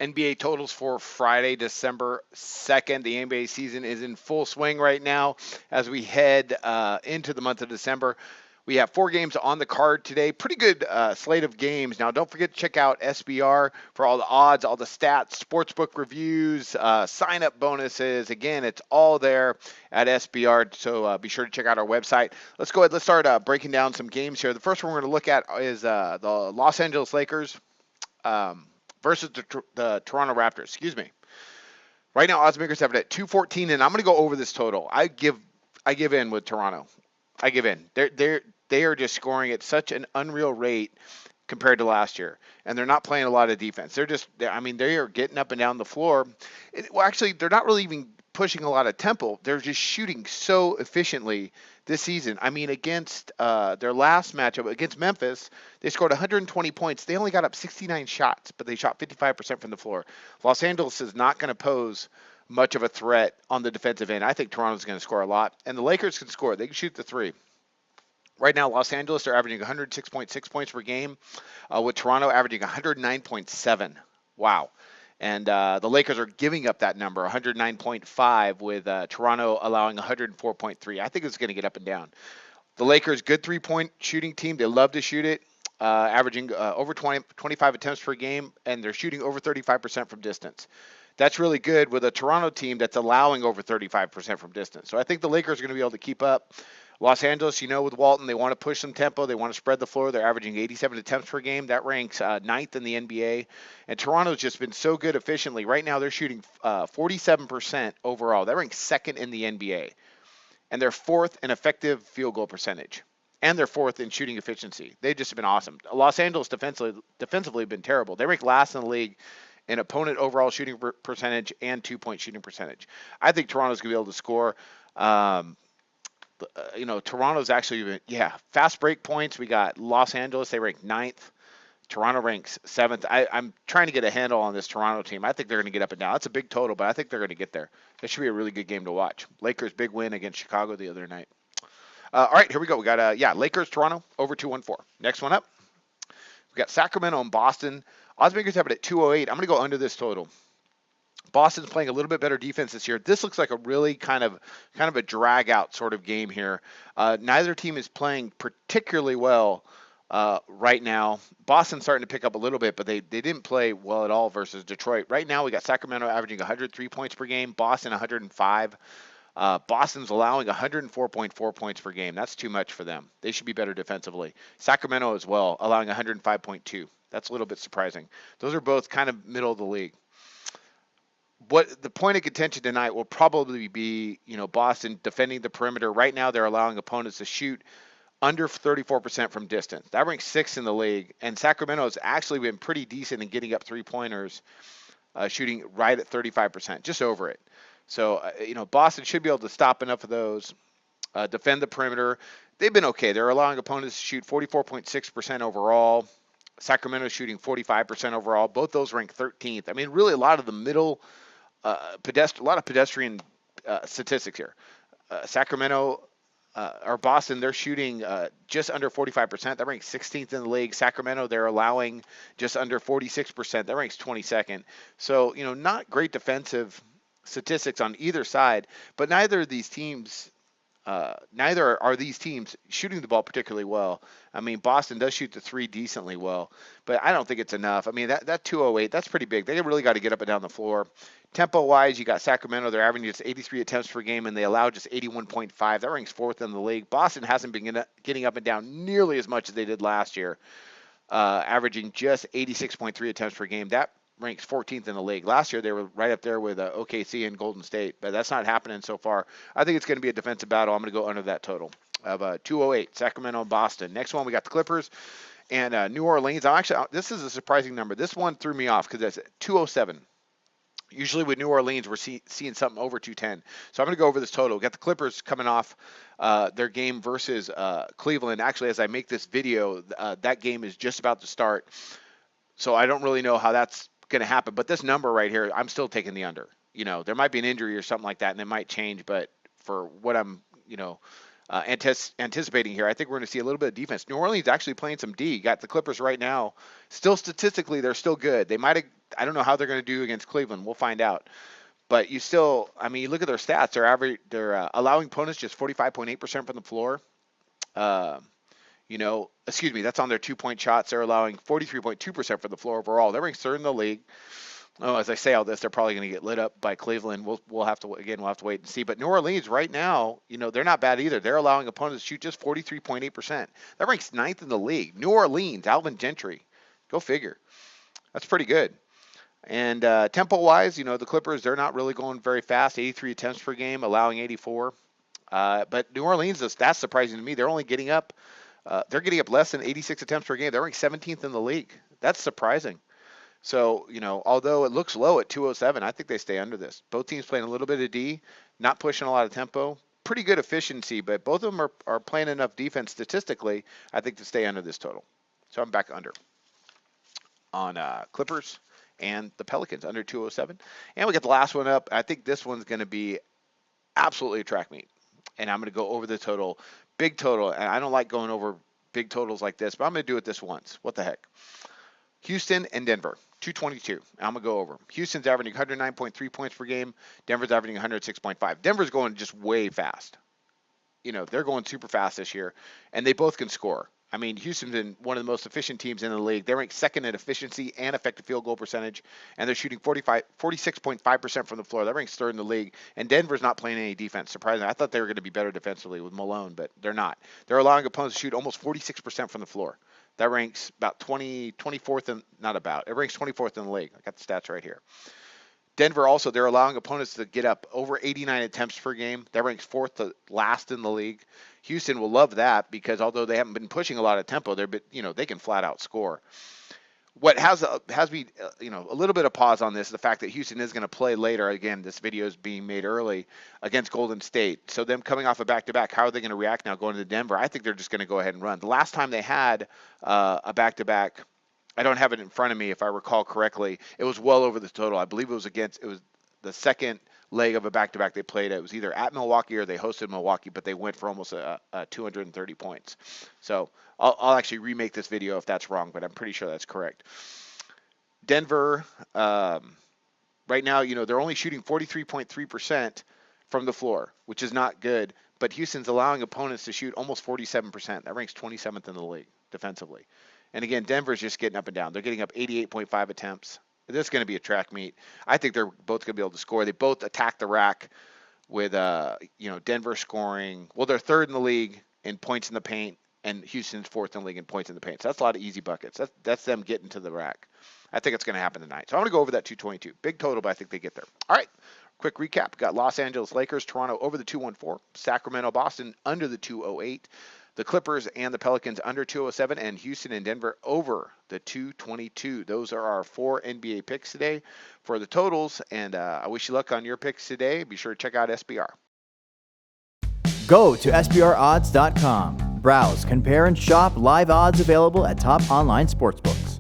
NBA totals for Friday, December 2nd. The NBA season is in full swing right now as we head into the month of December. We have 4 games on the card today. Pretty good slate of games. Now, don't forget to check out SBR for all the odds, all the stats, sportsbook reviews, sign-up bonuses. Again, it's all there at SBR, so be sure to check out our website. Let's go ahead. Let's start breaking down some games here. The first one we're going to look at is the Los Angeles Lakers versus the Toronto Raptors. Excuse me. Right now, odds makers have it at 214, and I'm going to go over this total. I give in with Toronto. I give in. They are just scoring at such an unreal rate compared to last year, and they're not playing a lot of defense. They are getting up and down the floor. Actually, they're not really even pushing a lot of tempo. They're just shooting so efficiently this season. I mean, against their last matchup against Memphis, they scored 120 points. They only got up 69 shots, but they shot 55% from the floor. Los Angeles is not going to pose much of a threat on the defensive end. I think Toronto's going to score a lot, and the Lakers can score. They can shoot the three. Right now, Los Angeles, they're averaging 106.6 points per game, with Toronto averaging 109.7. Wow. And the Lakers are giving up that number, 109.5, with Toronto allowing 104.3. I think it's going to get up and down. The Lakers, good three-point shooting team. They love to shoot it, averaging over 25 attempts per game, and they're shooting over 35% from distance. That's really good with a Toronto team that's allowing over 35% from distance. So I think the Lakers are going to be able to keep up. Los Angeles, with Walton, they want to push some tempo. They want to spread the floor. They're averaging 87 attempts per game. That ranks ninth in the NBA. And Toronto's just been so good efficiently. Right now, they're shooting 47% overall. That ranks second in the NBA. And they're fourth in effective field goal percentage. And they're fourth in shooting efficiency. They've just been awesome. Los Angeles defensively have been terrible. They rank last in the league in opponent overall shooting percentage and two-point shooting percentage. I think Toronto's going to be able to score. Toronto's actually, fast break points. We got Los Angeles. They rank 9th. Toronto ranks 7th. I'm trying to get a handle on this Toronto team. I think they're going to get up and down. That's a big total, but I think they're going to get there. That should be a really good game to watch. Lakers, big win against Chicago the other night. All right, here we go. We got, Lakers, Toronto, over 214. Next one up. We got Sacramento and Boston. Oddsmakers have it at 208. I'm going to go under this total. Boston's playing a little bit better defense this year. This looks like a really kind of a drag out sort of game here. Neither team is playing particularly well right now. Boston's starting to pick up a little bit, but they didn't play well at all versus Detroit. Right now we got Sacramento averaging 103 points per game, Boston 105. Boston's allowing 104.4 points per game. That's too much for them. They should be better defensively. Sacramento as well, allowing 105.2. That's a little bit surprising. Those are both kind of middle of the league. What the point of contention tonight will probably be, Boston defending the perimeter. Right now, they're allowing opponents to shoot under 34% from distance. That ranks 6th in the league. And Sacramento has actually been pretty decent in getting up three-pointers, shooting right at 35%, just over it. So, Boston should be able to stop enough of those, defend the perimeter. They've been okay. They're allowing opponents to shoot 44.6% overall. Sacramento shooting 45% overall. Both those rank 13th. I mean, really a lot of the middle a lot of pedestrian statistics here. Sacramento or Boston, they're shooting just under 45%. That ranks 16th in the league. Sacramento, they're allowing just under 46%. That ranks 22nd. So, not great defensive statistics on either side, but neither are these teams shooting the ball particularly well. I mean, Boston does shoot the three decently well, but I don't think it's enough. I mean, that 208, that's pretty big. They really got to get up and down the floor. Tempo-wise, you got Sacramento. They're averaging just 83 attempts per game, and they allow just 81.5. That ranks 4th in the league. Boston hasn't been getting up and down nearly as much as they did last year, averaging just 86.3 attempts per game. That ranks 14th in the league. Last year, they were right up there with OKC and Golden State, but that's not happening so far. I think it's going to be a defensive battle. I'm going to go under that total of 208, Sacramento and Boston. Next one, we got the Clippers and New Orleans. This is a surprising number. This one threw me off because that's 207. Usually with New Orleans, we're seeing something over 210. So I'm going to go over this total. We got the Clippers coming off their game versus Cleveland. Actually, as I make this video, that game is just about to start. So I don't really know how that's going to happen. But this number right here, I'm still taking the under. There might be an injury or something like that, and it might change. But for what I'm, anticipating here, I think we're going to see a little bit of defense. New Orleans actually playing some D. You got the Clippers right now. Still statistically, they're still good. They might have, I don't know how they're going to do against Cleveland. We'll find out. But you still, I mean, you look at their stats. They're allowing opponents just 45.8% from the floor. Excuse me, that's on their 2-point shots. They're allowing 43.2% from the floor overall. They're ranked third in the league. Oh, as I say all this, they're probably going to get lit up by Cleveland. We'll have to wait and see. But New Orleans right now, they're not bad either. They're allowing opponents to shoot just 43.8%. That ranks ninth in the league. New Orleans, Alvin Gentry, go figure. That's pretty good. And tempo-wise, the Clippers, they're not really going very fast. 83 attempts per game, allowing 84. But New Orleans, that's surprising to me. They're only getting up. They're getting up less than 86 attempts per game. They're ranked 17th in the league. That's surprising. So, although it looks low at 207, I think they stay under this. Both teams playing a little bit of D, not pushing a lot of tempo. Pretty good efficiency, but both of them are playing enough defense statistically, I think, to stay under this total. So I'm back under on Clippers and the Pelicans, under 207. And we got the last one up. I think this one's going to be absolutely a track meet. And I'm going to go over the total, big total. And I don't like going over big totals like this, but I'm going to do it this once. What the heck? Houston and Denver, 222. I'm going to go over. Houston's averaging 109.3 points per game. Denver's averaging 106.5. Denver's going just way fast. They're going super fast this year, and they both can score. I mean, Houston's been one of the most efficient teams in the league. They're ranked second in efficiency and effective field goal percentage, and they're shooting 46.5% from the floor. That ranks third in the league, and Denver's not playing any defense. Surprisingly, I thought they were going to be better defensively with Malone, but they're not. They're allowing opponents to shoot almost 46% from the floor. That ranks about 24th, and not about. It ranks 24th in the league. I got the stats right here. Denver also, they're allowing opponents to get up over 89 attempts per game. That ranks fourth to last in the league. Houston will love that because although they haven't been pushing a lot of tempo, they can flat out score. What has me, a little bit of pause on this is the fact that Houston is going to play later. Again, this video is being made early against Golden State. So them coming off a back-to-back, how are they going to react now going to Denver? I think they're just going to go ahead and run. The last time they had a back-to-back, I don't have it in front of me if I recall correctly, it was well over the total. I believe it was the second leg of a back-to-back they played. It was either at Milwaukee or they hosted Milwaukee, but they went for almost 230 points. So I'll actually remake this video if that's wrong, but I'm pretty sure that's correct. Denver, right now, they're only shooting 43.3% from the floor, which is not good, but Houston's allowing opponents to shoot almost 47%. That ranks 27th in the league defensively. And again, Denver's just getting up and down. They're getting up 88.5 attempts. This is going to be a track meet. I think they're both going to be able to score. They both attack the rack with, Denver scoring. Well, they're third in the league in points in the paint, and Houston's fourth in the league in points in the paint. So that's a lot of easy buckets. That's them getting to the rack. I think it's going to happen tonight. So I'm going to go over that 222. Big total, but I think they get there. All right. Quick recap. We got Los Angeles Lakers, Toronto over the 214, Sacramento, Boston under the 208. The Clippers and the Pelicans under 207, and Houston and Denver over the 222. Those are our 4 NBA picks today for the totals, and I wish you luck on your picks today. Be sure to check out SBR. Go to SBRodds.com. Browse, compare, and shop live odds available at top online sportsbooks.